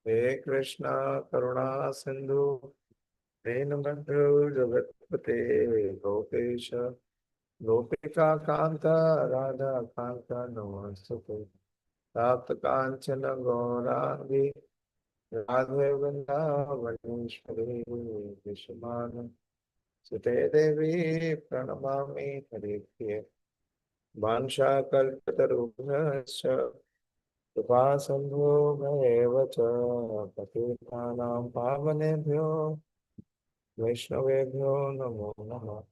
He Krishna Karuna Sindhu Dinabandhu Jagatpate Gopesha Gopika Kanta Radha Kanta Namaste Tapta Kanchana Gaurangi Radhe Vrindavaneshwari Vishmana Sute Devi Pranamami Hare Vansha Kalpatarubhasya Kripasandhu Bhayeva Patitanam Pavanebhyo Vaishnavebhyo Namo Namah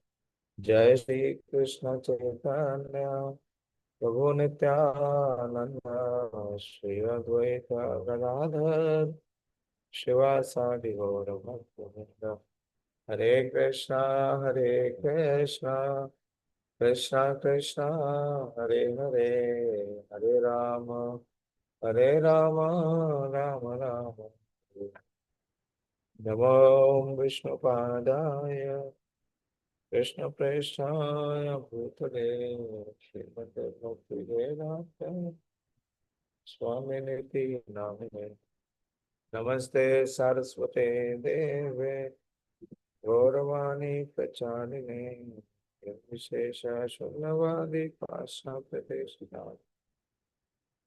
Jai Shri Krishna Chaitanya Prabhu Nityananda Shri Advaita Gadadhar Shivasadi Gaura Bhaktivinoda Hare Krishna Hare Krishna Krishna Krishna Hare Hare Hare Rama Hare Rama Rama Rama Namo Vishnu Padaya Krishna Preshaya Bhutale Srimate Bhakti Vedanta Swami Niti Namine Namaste Saraswate Deve Gauravani Pachanine Vishesha Shunnavadi Pasha Pradeshita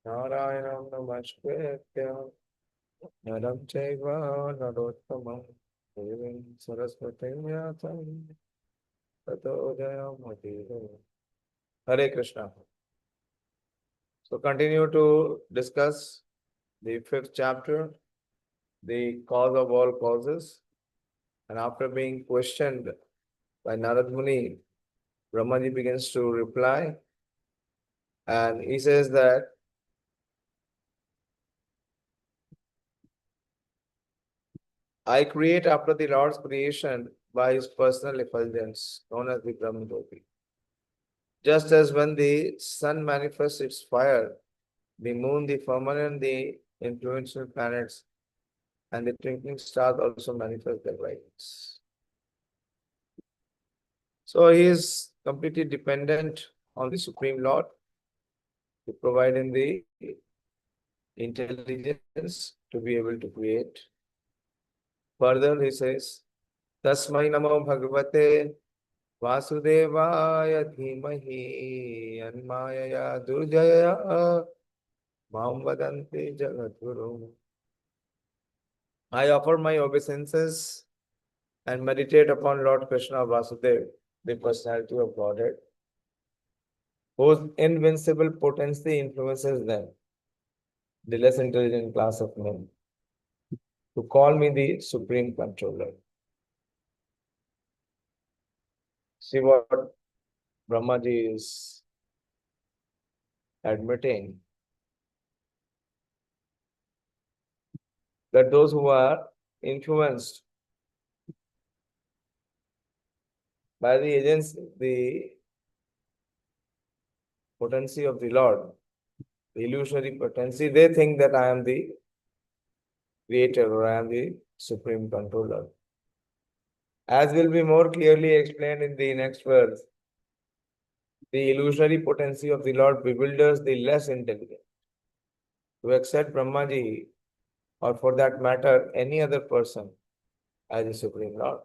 Narayanam Namaskritya Naram Chaiva Narottamam Devim Saraswati Vyatam Tato Jayamati. Hare Krishna. So continue to discuss the fifth chapter, the cause of all causes. And after being questioned by Narad Muni, Brahmaji begins to reply. And he says that I create after the Lord's creation by his personal effulgence, known as the Brahmajopi. Just as when the sun manifests its fire, the moon, the firmament, the influential planets, and the twinkling stars also manifest their brightness. So he is completely dependent on the Supreme Lord to provide him the intelligence to be able to create. Further, he says, Tasmai Namo Bhagavate Vasudevaya Dhimahi Anmayaya Durjaya Mam Vadanti Jagadguru. I offer my obeisances and meditate upon Lord Krishna Vasudeva, the personality of Godhead, whose invincible potency influences them, the less intelligent class of men, to call me the Supreme Controller. See what Brahmaji is admitting, that those who are influenced by the agency, the potency of the Lord, the illusory potency, they think that I am the creator or I am the supreme controller. As will be more clearly explained in the next verse, the illusory potency of the Lord bewilders the less intelligent to accept Brahmaji, or for that matter, any other person, as the Supreme Lord.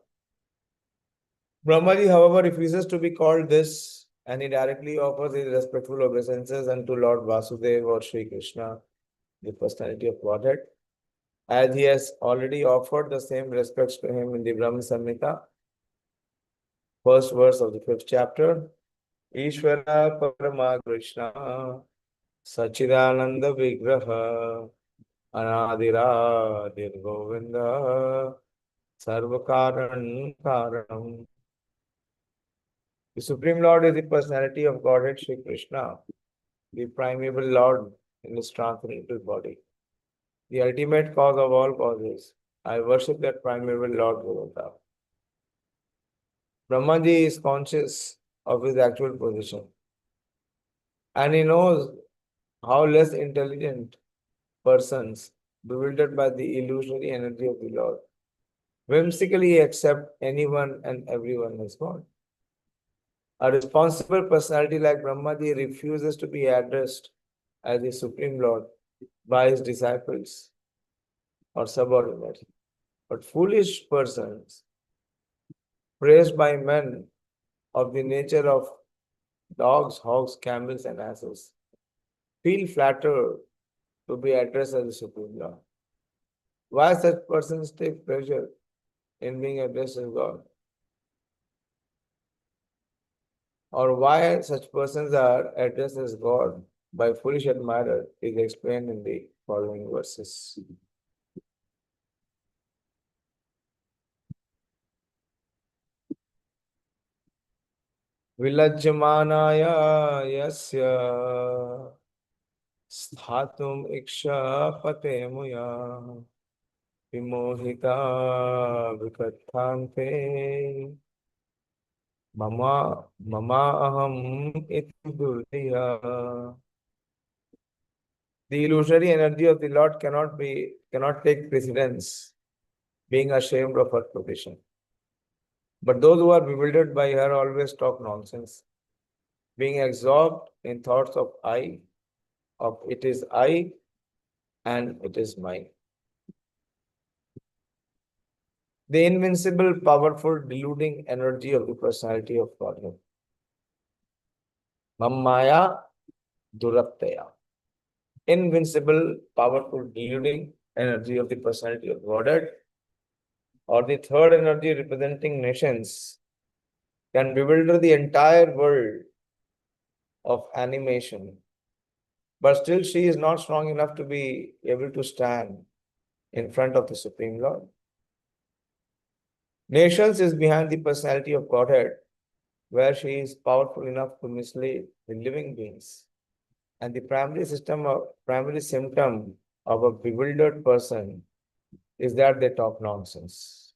Brahmaji, however, refuses to be called this, and he directly offers his respectful obeisances unto Lord Vasudeva or Sri Krishna, the personality of Godhead, as he has already offered the same respects to him in the Brahma Samhita, first verse of the fifth chapter. Ishvara Parama Krishna Sachidananda Vigraha Anadiradir Govinda Sarvakaran Karanam. The Supreme Lord is the personality of Godhead Sri Krishna, the primeval Lord in his transcendental body, the ultimate cause of all causes. I worship that primeval Lord Govinda. Brahmaji is conscious of his actual position, and he knows how less intelligent persons, bewildered by the illusory energy of the Lord, whimsically accept anyone and everyone as God. A responsible personality like Brahmaji refuses to be addressed as the Supreme Lord by his disciples or subordinates. But foolish persons, praised by men of the nature of dogs, hogs, camels, and asses, feel flattered to be addressed as the Supreme Lord. Why such persons take pleasure in being addressed as God? Or why such persons are addressed as God by foolish admirers is explained in the following verses. Vilajyamanaya yasya sthatum iksha pate muya vimohita vikathante mama aham iti durdiya. The illusory energy of the Lord cannot take precedence, being ashamed of her position. But those who are bewildered by her always talk nonsense, being absorbed in thoughts of it is I and it is mine. The invincible, powerful, deluding energy of the personality of Godhead. Mammaya Duraptaya. Invincible, powerful, deluding energy of the personality of Godhead, or the third energy representing nations, can bewilder the entire world of animation. But still, she is not strong enough to be able to stand in front of the Supreme Lord. Nations is behind the personality of Godhead, where she is powerful enough to mislead the living beings. And the primary symptom of a bewildered person is that they talk nonsense.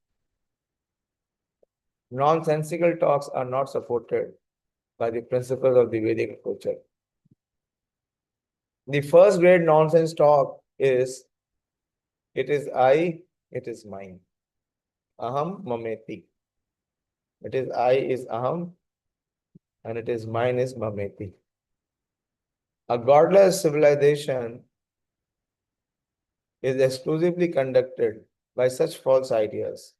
Nonsensical talks are not supported by the principles of the Vedic culture. The first great nonsense talk is, it is I, it is mine. Aham mameti. It is I is aham and it is mine is mameti. A godless civilization is exclusively conducted by such false ideas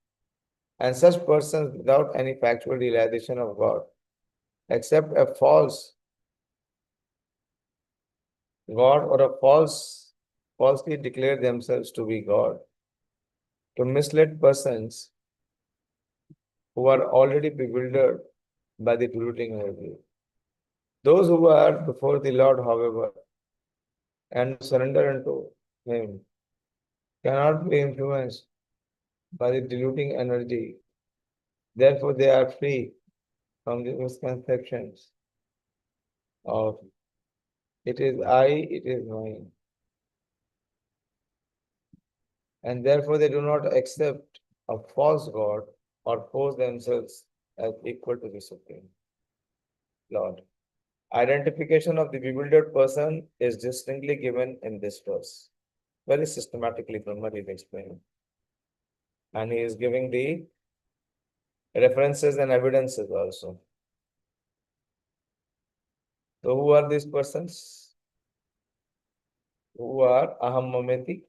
and such persons without any factual realization of God, except a false God or a falsely declare themselves to be God, to mislead persons who are already bewildered by the polluting energy. Those who are before the Lord, however, and surrender unto Him cannot be influenced by the diluting energy. Therefore, they are free from the misconceptions of it is I, it is mine. And therefore, they do not accept a false God or pose themselves as equal to the Supreme Lord. Identification of the bewildered person is distinctly given in this verse. Very systematically, Brahma is explaining. And he is giving the references and evidences also. So, who are these persons? Who are aham mameti?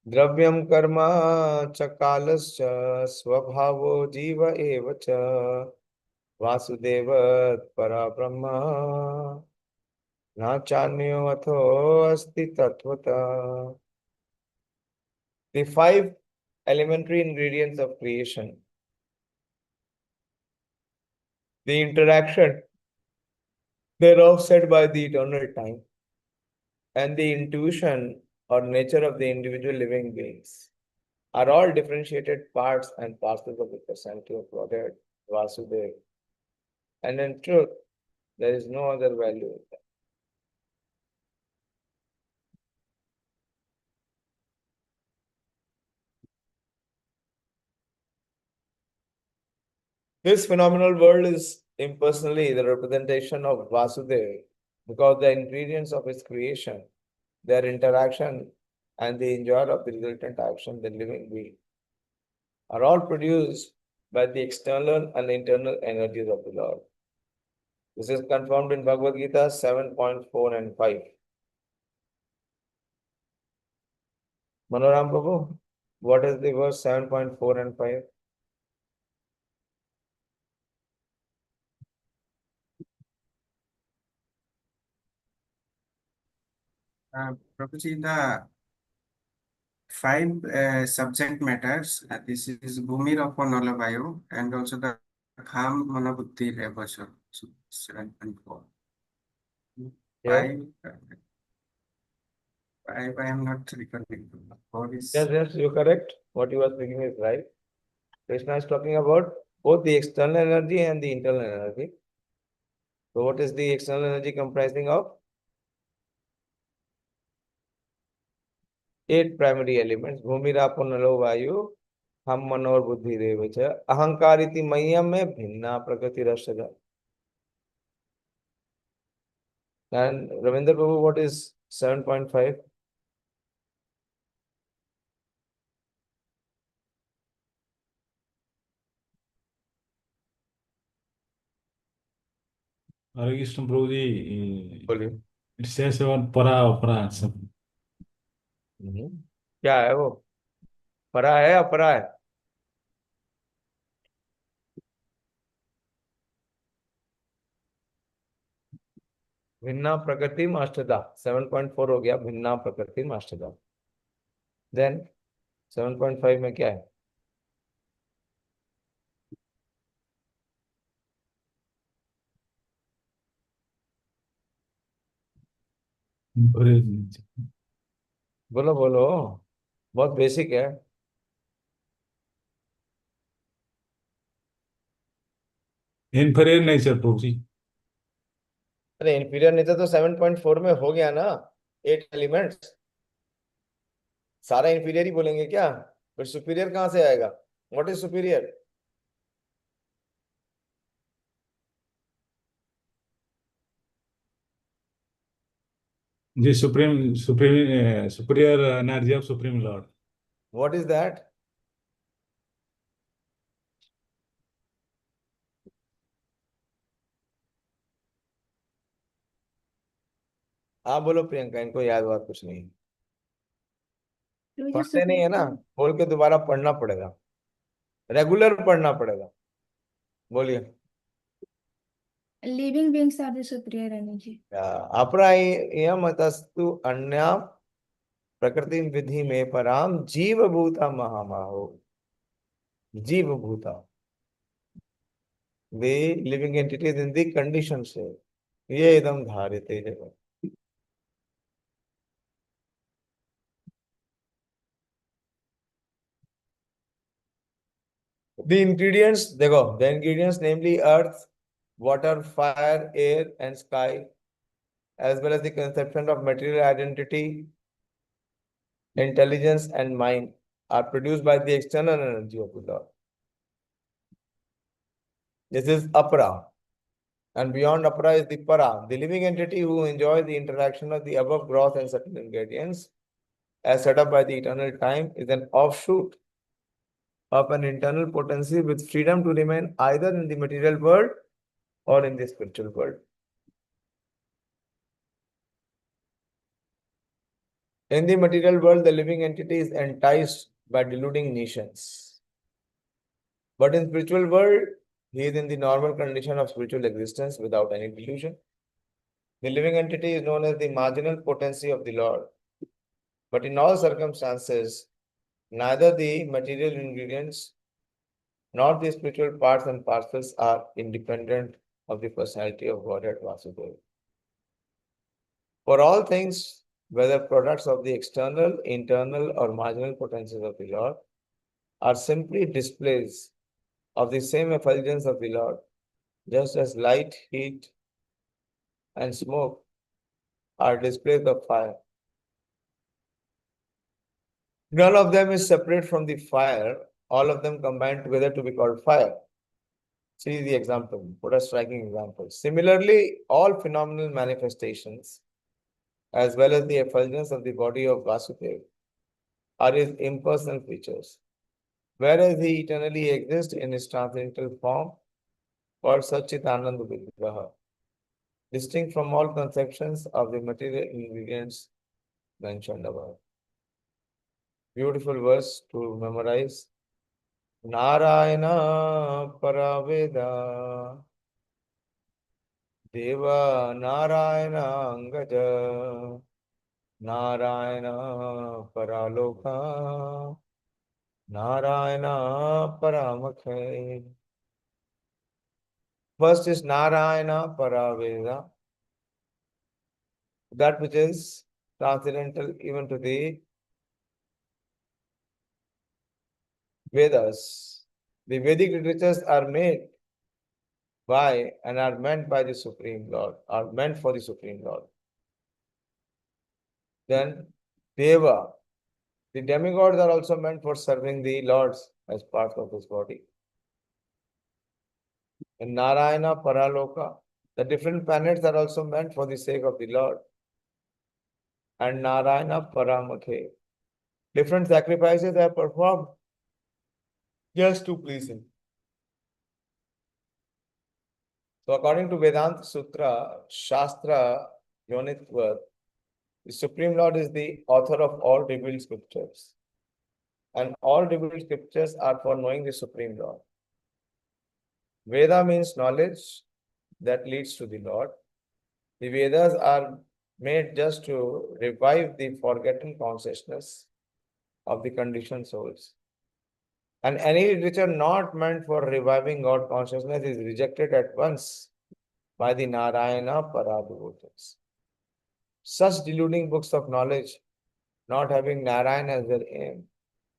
Dravyam karma chakalascha swabhavo jiva eva cha vasudevat para brahma na chanyo atho asti tattvata. The five elementary ingredients of creation. The interaction thereof set by the eternal time and the intuition or nature of the individual living beings are all differentiated parts and parcels of the personality of Godhead, Vasudeva. And in truth, there is no other value in that. This phenomenal world is impersonally the representation of Vasudeva because the ingredients of its creation, their interaction, and the enjoyer of the resultant action, the living being, are all produced by the external and internal energies of the Lord. This is confirmed in Bhagavad Gita 7.4 and 5. Manoram Prabhu, what is the verse 7.4 and 5? Prabhuji, the five subject matters. This is Bhumir upon Nalavayu and also the Kham Manabuddhi Rebasha. So 7.4. Yes. Five, I am not recalling. Four is Yes, you're correct. What you are speaking is right. Krishna is talking about both the external energy and the internal energy. So what is the external energy comprising of? 8 primary elements. Bhumirapo nalo vayu, ham manor buddhi devacha, ahankariti mayam में भिन्ना प्रकृति रसदा. And Ravindra Prabhu, what is 7.5? Hare Krishna Prabhuji, बोलिए. it says about para opera. क्या है वो? परा है अपरा है? भिन्ना प्रकृति माष्टदा. 7.4 हो गया भिन्ना प्रकृति माष्टदा. देन 7.5 में क्या है? बोलो बोलो, बहुत बेसिक है. Inferior nature Prabhuji. अरे इंफीरियर नेचर तो 7.4 में हो गया ना. 8 एलिमेंट्स. सारा इंफीरियर ही बोलेंगे क्या? फिर सुपीरियर कहाँ से आएगा? What is superior? The superior energy of Supreme Lord. What is that? आप बोलो प्रियंका, इनको याद बात कुछ नहीं है. पढ़ते नहीं है ना, बोल के दोबारा पढ़ना पड़ेगा. रेगुलर पढ़ना पड़ेगा. बोलिए. Living beings are the superior energy. अपरायमतस्तु अन्या प्रकृति विधि में पराम जीव भूता महामाहो. जीव भूता, वे living entities in the condition से ये एकदम धारित है. The ingredients, देखो, the ingredients namely earth, water, fire, air and sky, as well as the conception of material identity, intelligence and mind are produced by the external energy of the Lord. This is apara. And beyond apara is the para, the living entity who enjoys the interaction of the above gross and subtle ingredients as set up by the eternal time is an offshoot of an internal potency with freedom to remain either in the material world or in the spiritual world. In the material world, the living entity is enticed by deluding nations. But in spiritual world, he is in the normal condition of spiritual existence without any delusion. The living entity is known as the marginal potency of the Lord. But in all circumstances, neither the material ingredients nor the spiritual parts and parcels are independent of the personality of Godhead Vasudeva. For all things, whether products of the external, internal, or marginal potencies of the Lord, are simply displays of the same effulgence of the Lord, just as light, heat, and smoke are displays of fire. None of them is separate from the fire, all of them combined together to be called fire. See the example, what a striking example. Similarly, all phenomenal manifestations, as well as the effulgence of the body of Vasudeva, are his impersonal features, whereas he eternally exists in his transcendental form called Sāci-Sutā Vigraha, distinct from all conceptions of the material ingredients mentioned above. beautiful verse to memorize. Narayana Paraveda Deva Narayana Angaja Narayana Paraloka Narayana Paramakhe. First is Narayana Paraveda, that which is transcendental even to the Vedas. The Vedic literatures are made by and are meant by the Supreme Lord, are meant for the Supreme Lord. Then Deva, the demigods are also meant for serving the lords as part of his body. And Narayana Paraloka, the different planets are also meant for the sake of the Lord. And Narayana Paramakhe, different sacrifices are performed just to please him. So according to Vedanta Sutra, Shastra, Yonitvat, the Supreme Lord is the author of all revealed scriptures. And all revealed scriptures are for knowing the Supreme Lord. Veda means knowledge that leads to the Lord. The Vedas are made just to revive the forgotten consciousness of the conditioned souls. And any literature not meant for reviving God consciousness is rejected at once by the Narayana Paradevotas. Such deluding books of knowledge, not having Narayana as their aim,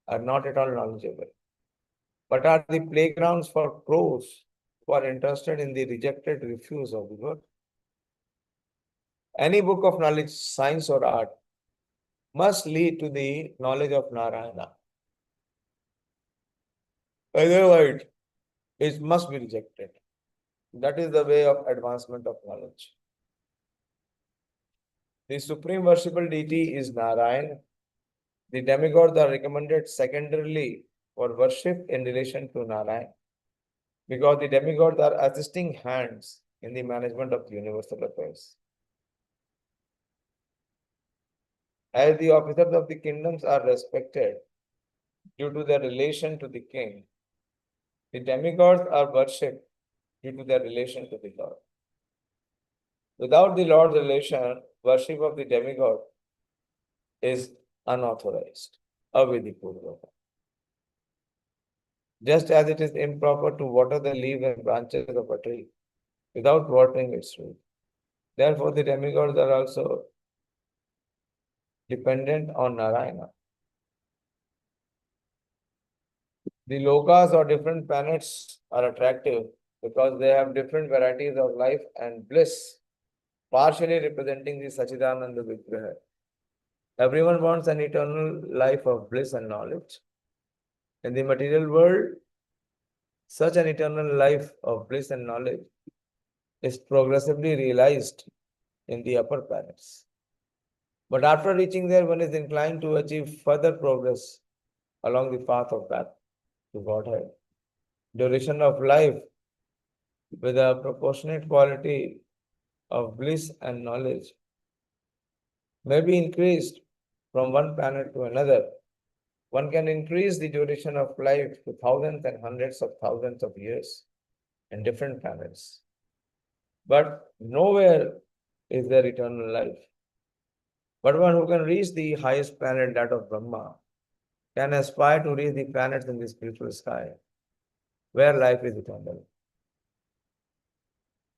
are not at all knowledgeable, but are the playgrounds for crows who are interested in the rejected refuse of the Lord. Any book of knowledge, science or art, must lead to the knowledge of Narayana. Otherwise, it must be rejected. That is the way of advancement of knowledge. The supreme worshipable deity is Narayan. The demigods are recommended secondarily for worship in relation to Narayan, because the demigods are assisting hands in the management of the universal affairs. As the officers of the kingdoms are respected due to their relation to the king, the demigods are worshipped due to their relation to the Lord. Without the Lord's relation, worship of the demigod is unauthorized, avidipurvaka. Just as it is improper to water the leaves and branches of a tree without watering its root. Therefore, the demigods are also dependent on Narayana. The lokas or different planets are attractive because they have different varieties of life and bliss, partially representing the Sāci-Sutā Vigraha. Everyone wants an eternal life of bliss and knowledge. In the material world, such an eternal life of bliss and knowledge is progressively realized in the upper planets. But after reaching there, one is inclined to achieve further progress along the path of path to Godhead. Duration of life with a proportionate quality of bliss and knowledge may be increased from one planet to another. One can increase the duration of life to thousands and hundreds of thousands of years in different planets. But nowhere is there eternal life. But one who can reach the highest planet, that of Brahma, can aspire to reach the planets in the spiritual sky, where life is eternal.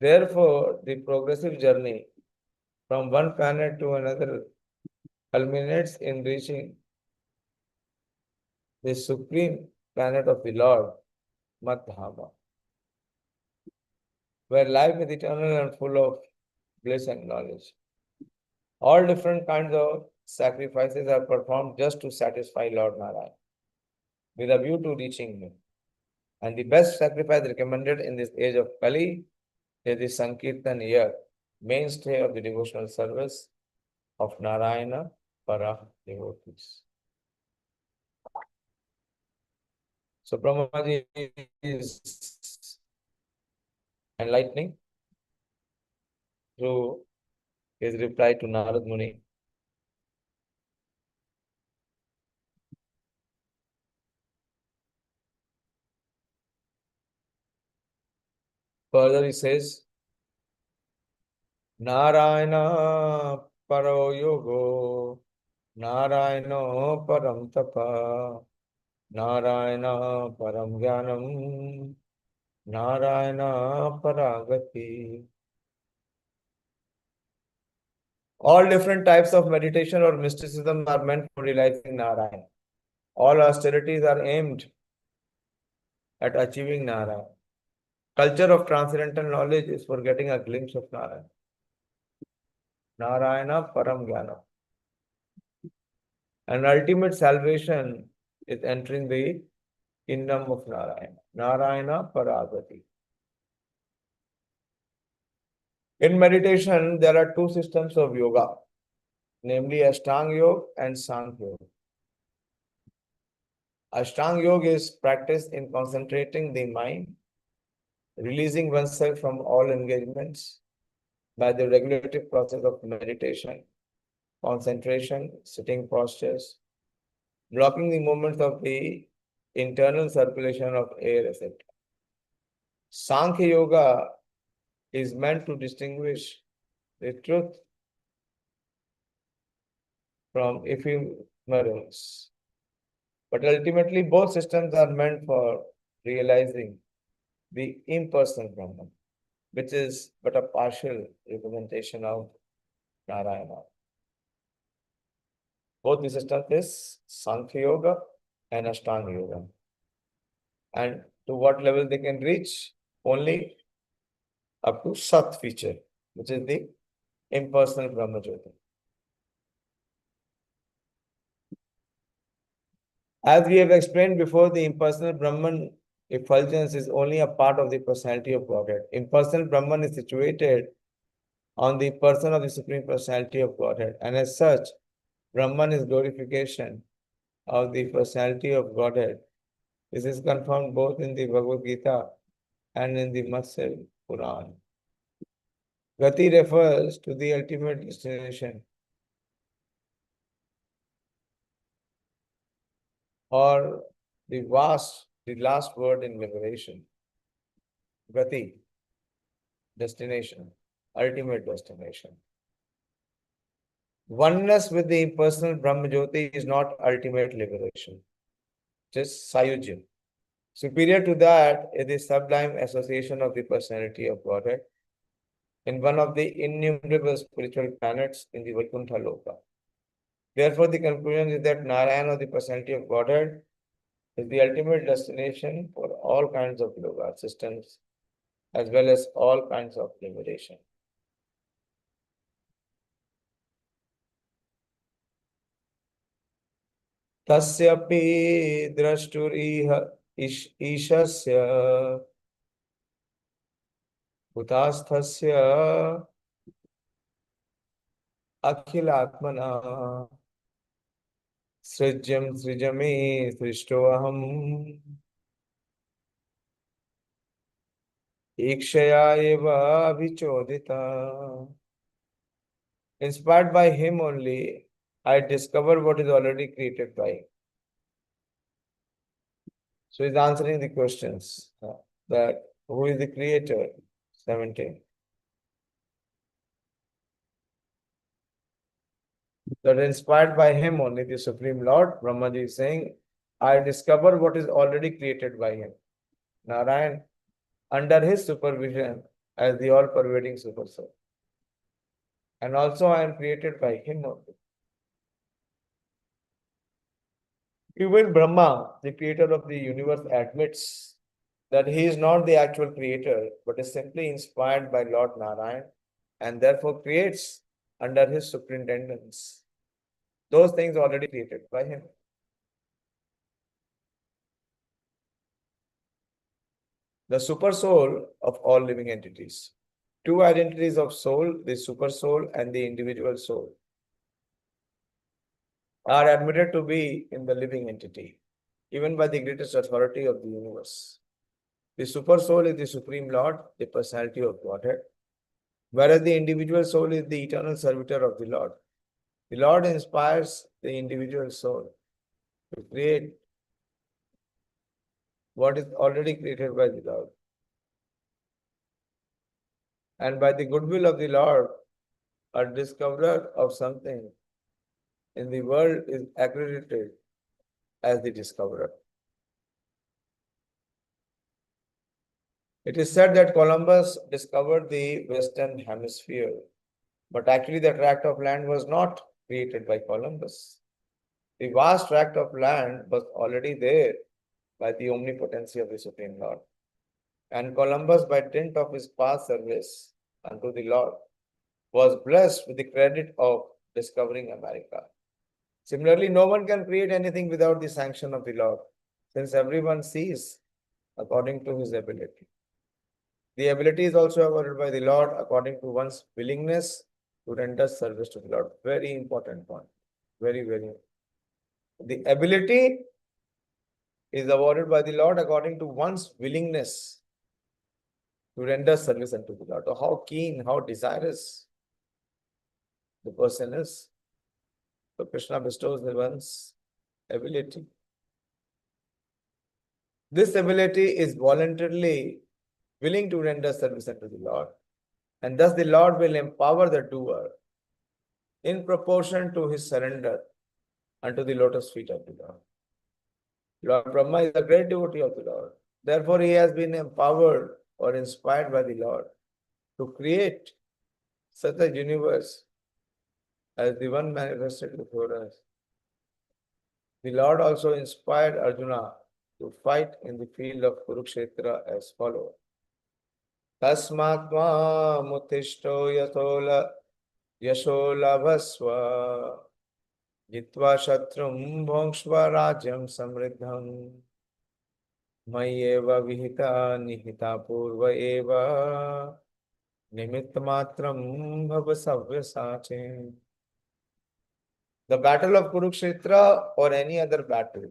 Therefore, the progressive journey from one planet to another culminates in reaching the supreme planet of the Lord, Madhama, where life is eternal and full of bliss and knowledge. All different kinds of sacrifices are performed just to satisfy Lord Narayan, with a view to reaching him. And the best sacrifice recommended in this age of Kali is the Sankirtan year, mainstay of the devotional service of Narayana para devotees. So Brahmaji is enlightening through his reply to Narad Muni. Further he says, Narayana paro yogo, Narayana param tapa, Narayana param jnanam, Narayana paragati. All different types of meditation or mysticism are meant for realizing Narayana. All austerities are aimed at achieving Narayana. Culture of transcendental knowledge is for getting a glimpse of Narayana. Narayana param jnanam. And ultimate salvation is entering the kingdom of Narayana. Narayana paragati. In meditation, there are two systems of yoga, namely Ashtanga Yoga and Sankhya Yoga. Ashtanga Yoga is practiced in concentrating the mind, releasing oneself from all engagements by the regulative process of meditation, concentration, sitting postures, blocking the movements of the internal circulation of air, etc. Sankhya Yoga is meant to distinguish the truth from ephemerals. But ultimately, both systems are meant for realizing the impersonal Brahman, which is but a partial representation of Narayana. Both the systems is Sankhya Yoga and Ashtanga Yoga. And to what level they can reach? Only up to Sat feature, which is the impersonal Brahma Jyoti. As we have explained before, the impersonal Brahman effulgence is only a part of the personality of Godhead. Impersonal Brahman is situated on the person of the Supreme Personality of Godhead, and as such, Brahman is glorification of the personality of Godhead. This is confirmed both in the Bhagavad Gita and in the Matsya Puran. Gati refers to the ultimate destination or the last word in liberation. Gati, destination, ultimate destination. Oneness with the impersonal Brahma Jyoti is not ultimate liberation, just Sayujya. Superior to that is the sublime association of the personality of Godhead in one of the innumerable spiritual planets in the Vaikuntha Loka. Therefore, the conclusion is that Narayana, the personality of Godhead, is the ultimate destination for all kinds of yoga systems as well as all kinds of liberation. Tasyapi drashturiha ishasya utasthasya akhilatmana srijyam srijame srishtoaham ikshaya eva vichodita. Inspired by him only, I discover what is already created by him. So he's answering the questions that who is the creator? 17. That inspired by him only, the Supreme Lord, Brahmaji is saying, I discover what is already created by him. Narayan, under his supervision as the all-pervading Super Soul. And also I am created by him only. Even Brahma, the creator of the universe, admits that he is not the actual creator, but is simply inspired by Lord Narayan and therefore creates under his superintendence those things already created by him. The super soul of all living entities. Two identities of soul, the super soul and the individual soul, are admitted to be in the living entity, even by the greatest authority of the universe. The super soul is the Supreme Lord, the personality of Godhead, whereas the individual soul is the eternal servitor of the Lord. The Lord inspires the individual soul to create what is already created by the Lord. And by the goodwill of the Lord, a discoverer of something in the world is accredited as the discoverer. It is said that Columbus discovered the Western Hemisphere, but actually the tract of land was not created by Columbus. The vast tract of land was already there by the omnipotency of the Supreme Lord. And Columbus, by dint of his past service unto the Lord, was blessed with the credit of discovering America. Similarly, no one can create anything without the sanction of the Lord, since everyone sees according to his ability. The ability is also awarded by the Lord according to one's willingness to render service to the Lord. Very important point. Very, very important. The ability is awarded by the Lord according to one's willingness to render service unto the Lord. So how keen, how desirous the person is. So Krishna bestows the one's ability. This ability is voluntarily willing to render service unto the Lord. And thus the Lord will empower the doer in proportion to his surrender unto the lotus feet of the Lord. Lord Brahma is a great devotee of the Lord. Therefore, he has been empowered or inspired by the Lord to create such a universe as the one manifested before us. The Lord also inspired Arjuna to fight in the field of Kurukshetra as follows. Tasmatma mutishto yatola yasho labhasva jitva shatrum bhongshva rajyam samriddham mayeva vihita nihita purva eva nimittamatram bhavasavya Sāci. The battle of Kurukshetra or any other battle,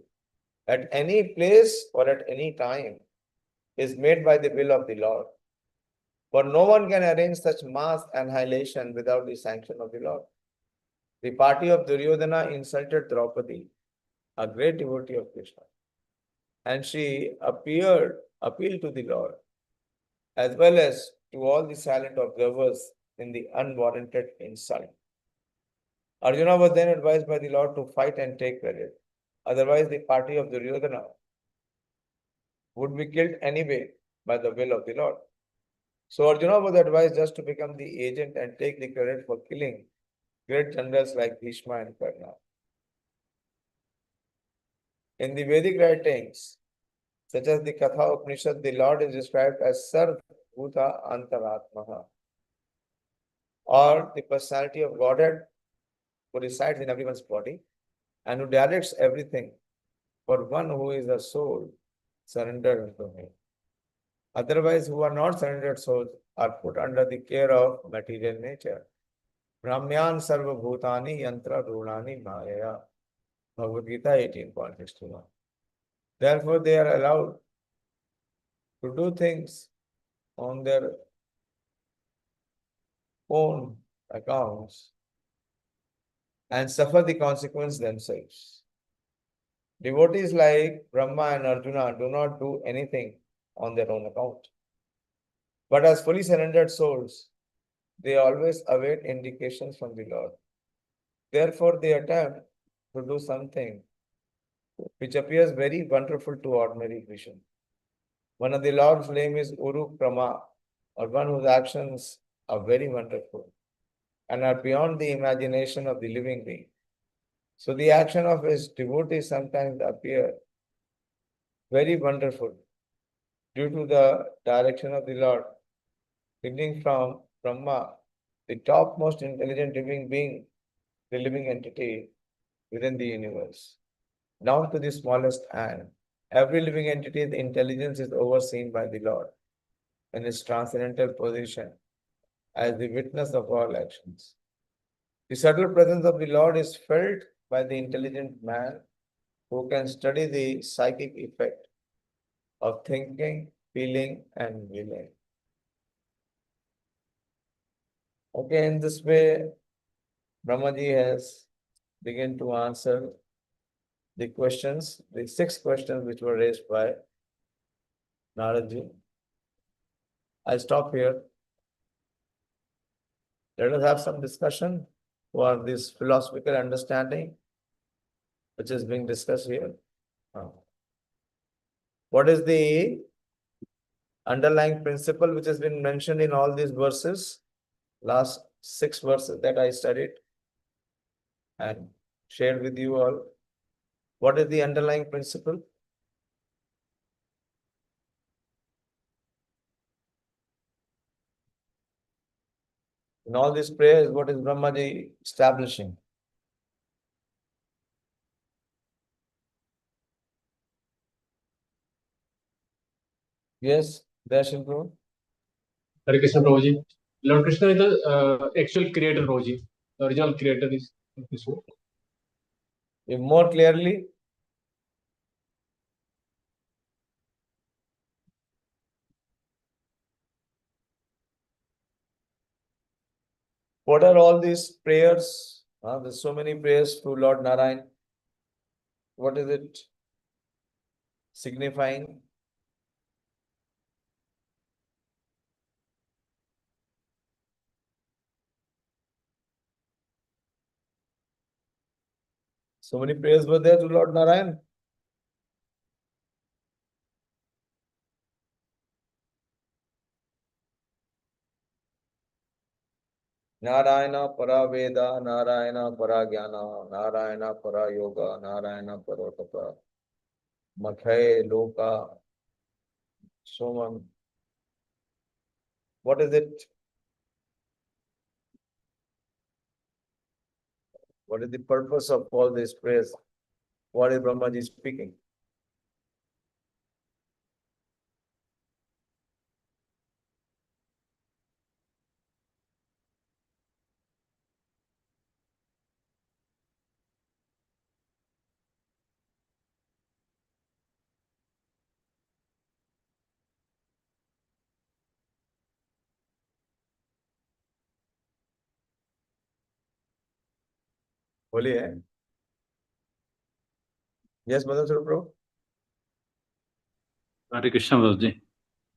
at any place or at any time, is made by the will of the Lord. For no one can arrange such mass annihilation without the sanction of the Lord. The party of Duryodhana insulted Draupadi, a great devotee of Krishna, and she appealed to the Lord, as well as to all the silent observers in the unwarranted insult. Arjuna was then advised by the Lord to fight and take credit. Otherwise, the party of Duryodhana would be killed anyway by the will of the Lord. So Arjuna was advised just to become the agent and take the credit for killing great generals like Bhishma and Karna. In the Vedic writings, such as the Katha Upanishad, the Lord is described as Sarv Bhuta Antaratmaha, or the personality of Godhead who resides in everyone's body and who directs everything for one who is a soul surrendered unto him. Otherwise, who are not surrendered souls are put under the care of material nature. Brahmyan sarva bhutani yantra runani maya. Bhagavad Gita 18.61. Therefore, they are allowed to do things on their own accounts and suffer the consequence themselves. Devotees like Brahma and Arjuna do not do anything on their own account. But as fully surrendered souls, they always await indications from the Lord. Therefore, they attempt to do something which appears very wonderful to ordinary vision. One of the Lord's name is Uru Krama, or one whose actions are very wonderful and are beyond the imagination of the living being. So the action of his devotees sometimes appear very wonderful due to the direction of the Lord, beginning from Brahma, the topmost intelligent living being, the living entity within the universe, down to the smallest ant. Every living entity's intelligence is overseen by the Lord in his transcendental position as the witness of all actions. The subtle presence of the Lord is felt by the intelligent man who can study the psychic effect of thinking, feeling, and willing. Okay, in this way, Brahmaji has begun to answer the questions, the 6 questions which were raised by Naradji. I stop here. Let us have some discussion for this philosophical understanding which is being discussed here. What is the underlying principle which has been mentioned in all these verses, last 6 verses that I studied and shared with you all? What is the underlying principle? In all these prayers, what is Brahmaji establishing? Yes, Dayāśīl Prabhu. Hare Krishna Prabhuji. Lord Krishna is the actual creator Prabhuji. The original creator is Krishna. If more clearly, what are all these prayers? There's so many prayers to Lord Narayan. What is it signifying? So many prayers were there to Lord Narayan. Narayana para Veda, Narayana para Jnana, Narayana para Yoga, Narayana para Tapa, Makhay Loka, Soman. What is it? What is the purpose of all these prayers? What is Brahmaji speaking? बोलिए. Yes, Madhu Prabhu. Hare Krishna Prabhuji.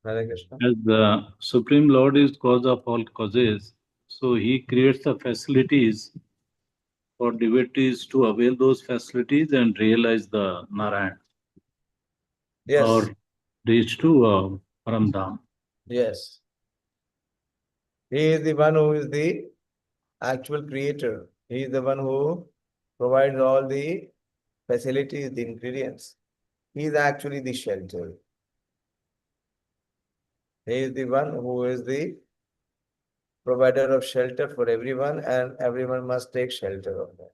Hare Krishna. As the Supreme Lord is cause of all causes, so he creates the facilities for devotees to avail those facilities and realize the Narayan Yes. or reach to Paramdham. Yes. He is the one who is the actual creator. He is the one who provides all the facilities, the ingredients. He is actually the shelter. He is the one who is the provider of shelter for everyone, and everyone must take shelter of that.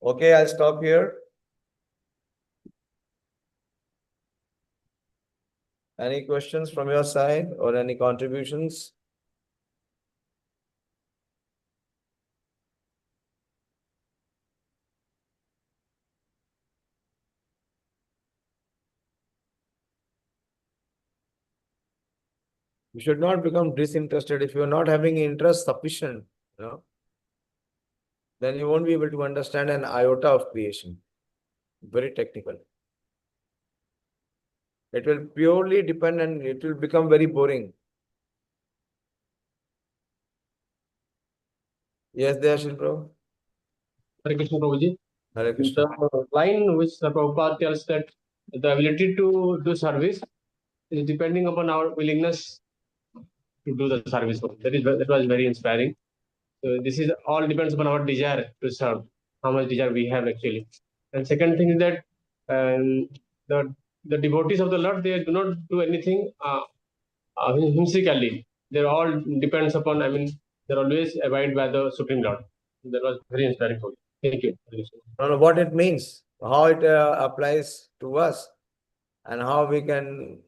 Okay, I'll stop here. Any questions from your side or any contributions? You should not become disinterested. If you are not having interest sufficient, then you won't be able to understand an iota of creation. Very technical. It will purely depend and it will become very boring. Yes, Dayāśīl Prabhu. Hare Krishna Prabhuji. Hare Krishna. The line which the Prabhupada tells that the ability to do service is depending upon our willingness to do the service. That was very inspiring. So this is all depends upon our desire to serve, how much desire we have actually. And second thing is that the devotees of the Lord, they do not do anything whimsically. They all depends upon, they're always abide by the Supreme Lord. That was very inspiring for me. Thank you. No, what it means, how it applies to us, and how we can,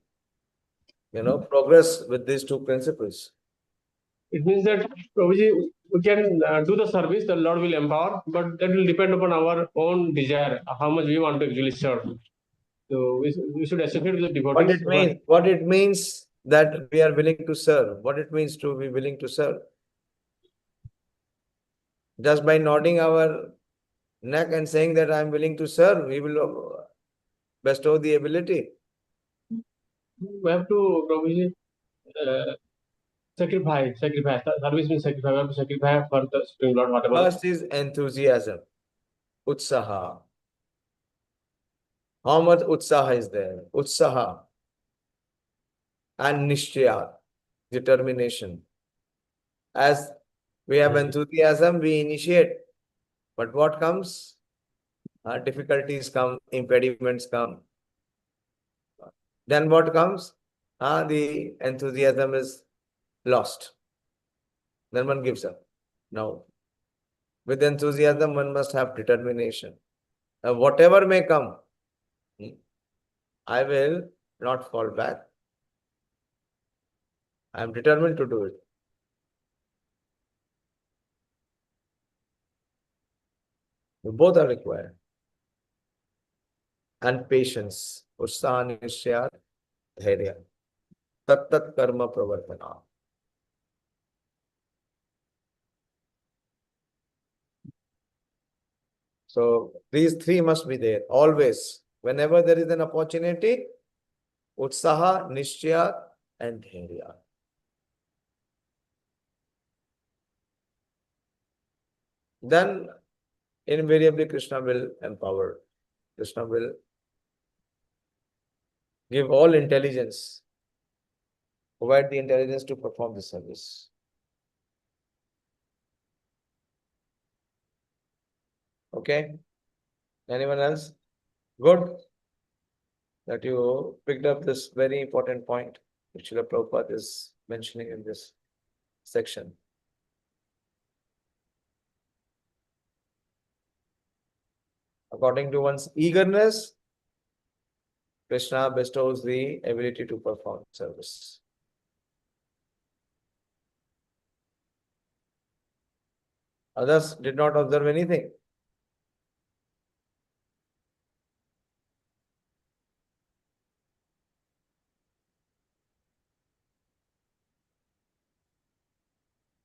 progress with these two principles. It means that Prabhuji, we can do the service, the Lord will empower, but that will depend upon our own desire, how much we want to actually serve. So we should associate with the devotees. What it means that we are willing to serve. What it means to be willing to serve. Just by nodding our neck and saying that I am willing to serve, we will bestow the ability. We have to, Prabhuji, sacrifice. Service means sacrifice. We have to sacrifice for the Supreme Lord, whatever. First is enthusiasm, utsaha. How much utsaha is there? Utsaha and nishchaya, determination. As we have enthusiasm, we initiate. But what comes? Difficulties come, impediments come. Then what comes? The enthusiasm is lost. Then one gives up. No. With enthusiasm, one must have determination. Whatever may come, I will not fall back. I am determined to do it. Both are required. And patience. Utsaha, nishchaya, dhairya. Tat karma pravartana. So these three must be there always. Whenever there is an opportunity, utsaha, nishchaya, and dhairya. Then invariably Krishna will empower. Krishna will give all intelligence, provide the intelligence to perform the service. Okay? Anyone else? Good that you picked up this very important point which Srila Prabhupada is mentioning in this section. According to one's eagerness, Krishna bestows the ability to perform service. Others did not observe anything.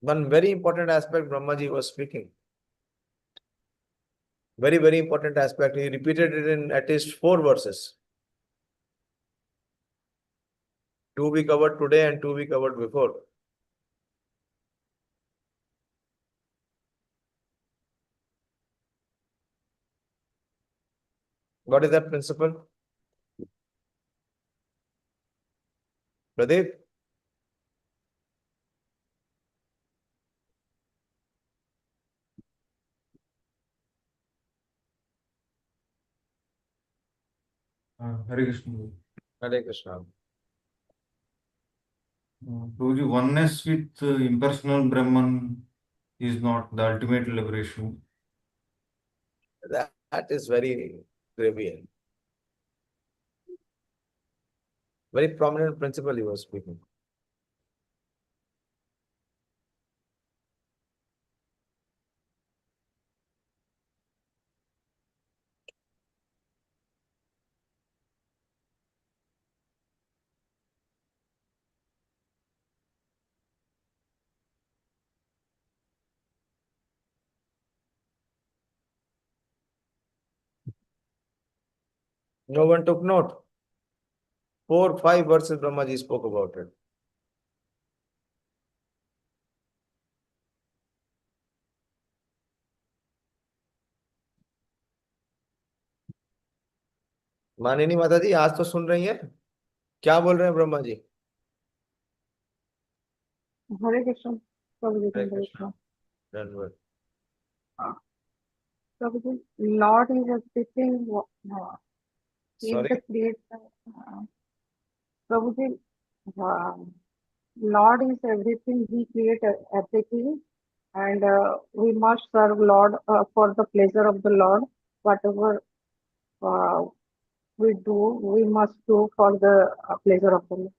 One very important aspect Brahmaji was speaking. Very, very important aspect. He repeated it in at least 4 verses. 2 we covered today and 2 we covered before. What is that principle? Pradeep? Hare Krishna. Hare Krishna. Prabhuji, oneness with impersonal Brahman is not the ultimate liberation. That is very trivial. Very prominent principle he was speaking. No one took note. 4, 5 verses Brahmaji spoke about it. मानिनी माता जी आज तो सुन रही हैं क्या बोल रहे हैं Brahma ji? Hare Krishna. Prabhuji, Hare Hare Krishna. Krishna. Done well. Prabhuji, Lord is everything. He is Sorry? the creator. Prabhuji, Lord is everything. He created everything, and we must serve Lord for the pleasure of the Lord. Whatever we do, we must do for the pleasure of the Lord.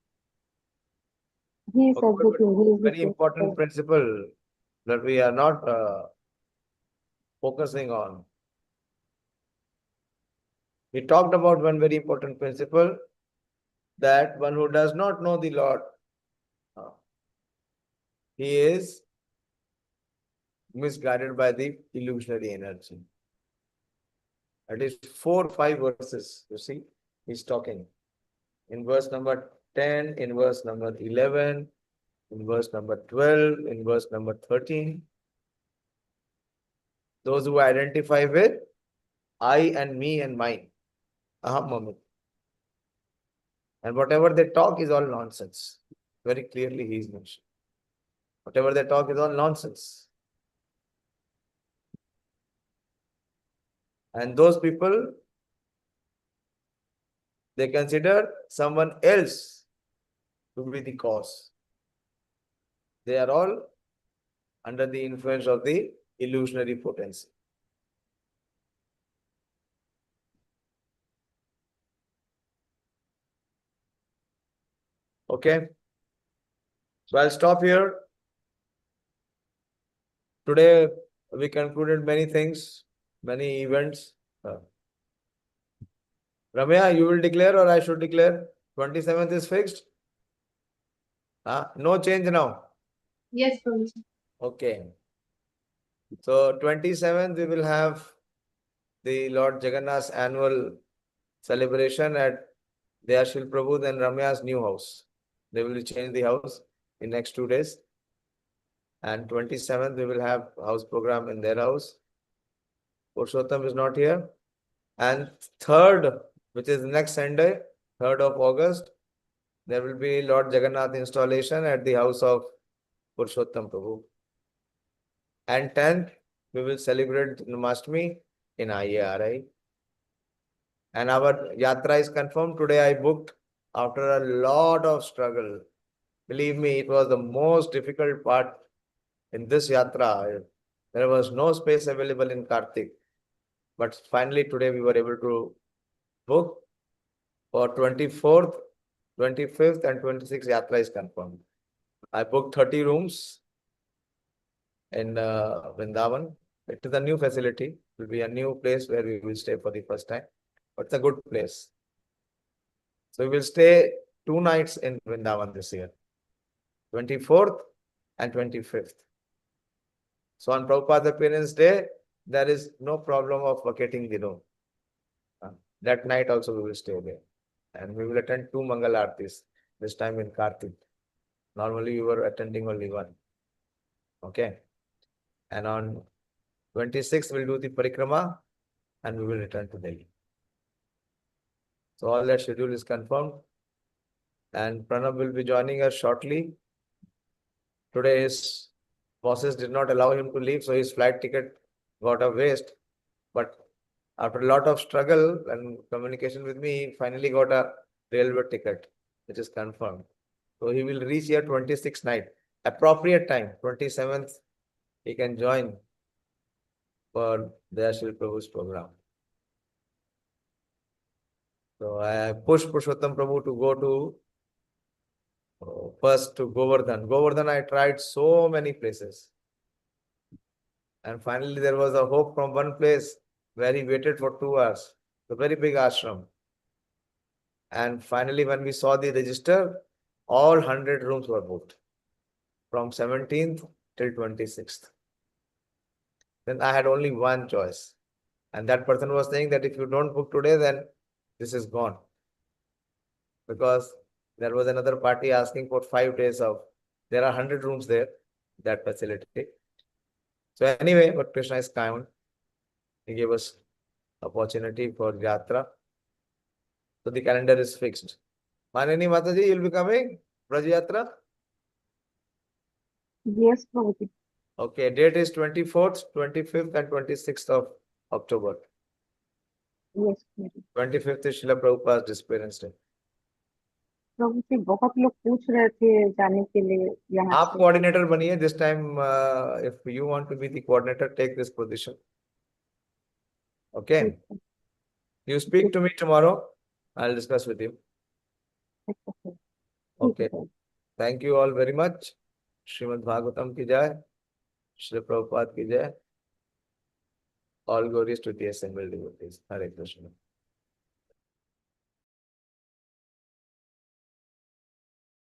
He is Okay, but everything. He is the very important principle that we are not focusing on. We talked about one very important principle, that one who does not know the Lord, he is misguided by the illusionary energy. At least 4, 5 verses, you see, he's talking. In verse number 10, in verse number 11, in verse number 12, in verse number 13. Those who identify with I and me and mine. Aham Mami. And whatever they talk is all nonsense. Very clearly he is mentioned. Whatever they talk is all nonsense. And those people, they consider someone else to be the cause. They are all under the influence of the illusionary potency. Okay. So I'll stop here. Today we concluded many things, many events. Ramya, you will declare or I should declare? 27th is fixed? No change now. Yes, Prabhuji. Okay. So 27th we will have the Lord Jagannath's annual celebration at Dayāśīl Prabhu and Ramya's new house. They will change the house in next 2 days. And 27th we will have house program in their house. Purushottam is not here. And 3rd, which is next Sunday, 3rd of August, there will be Lord Jagannath installation at the house of Purushottam Prabhu. And 10th, we will celebrate Janmashtami in IARI. And our yatra is confirmed. Today I booked after a lot of struggle. Believe me, it was the most difficult part in this yatra. There was no space available in Kartik. But finally today we were able to book for 24th, 25th and 26th yatra is confirmed. I booked 30 rooms in Vrindavan. It is a new facility. It will be a new place where we will stay for the first time. But it's a good place. So we will stay 2 nights in Vrindavan this year. 24th and 25th. So on Prabhupada's appearance day, there is no problem of vacating the room. That night also we will stay there. And we will attend 2 Mangal Aartis, this time in Kartik. Normally we were attending only 1. Okay. And on 26th we'll do the parikrama and we will return to Delhi. So all that schedule is confirmed. And Pranav will be joining us shortly. Today his bosses did not allow him to leave, so his flight ticket got a waste. But after a lot of struggle and communication with me, he finally got a railway ticket, which is confirmed. So he will reach here 26th night. Appropriate time, 27th, he can join for Dayāśīl Prabhu's program. So I pushed Purushottam Prabhu to go to first to Govardhan. Govardhan I tried so many places. And finally there was a hope from one place where he waited for 2 hours. A very big ashram. And finally when we saw the register, all 100 rooms were booked. From 17th till 26th. Then I had only one choice. And that person was saying that if you don't book today, then this is gone. Because there was another party asking for 5 days of, there are 100 rooms there, that facility. So anyway, but Krishna is kind. He gave us opportunity for yatra. So the calendar is fixed. Manani Mataji, you'll be coming? Braj Yatra? Yes, Prabhuji. Okay, date is 24th, 25th and 26th of October. Yes, Prabhuji. 25th is Srila Prabhupada's disappearance day. प्रभु जी बहुत लोग पूछ रहे थे जाने के लिए यहाँ आप से coordinator बनिए. This time, if you want to be the coordinator, take this position. Okay. ठीक है, You speak to me tomorrow. I'll discuss with you. ठीक है, ठीक Okay. है। Thank you all very much. Srimad Bhagavatam ki jai. Shri Prabhupada ki jai. All glories to the assembled devotees. Hare Krishna.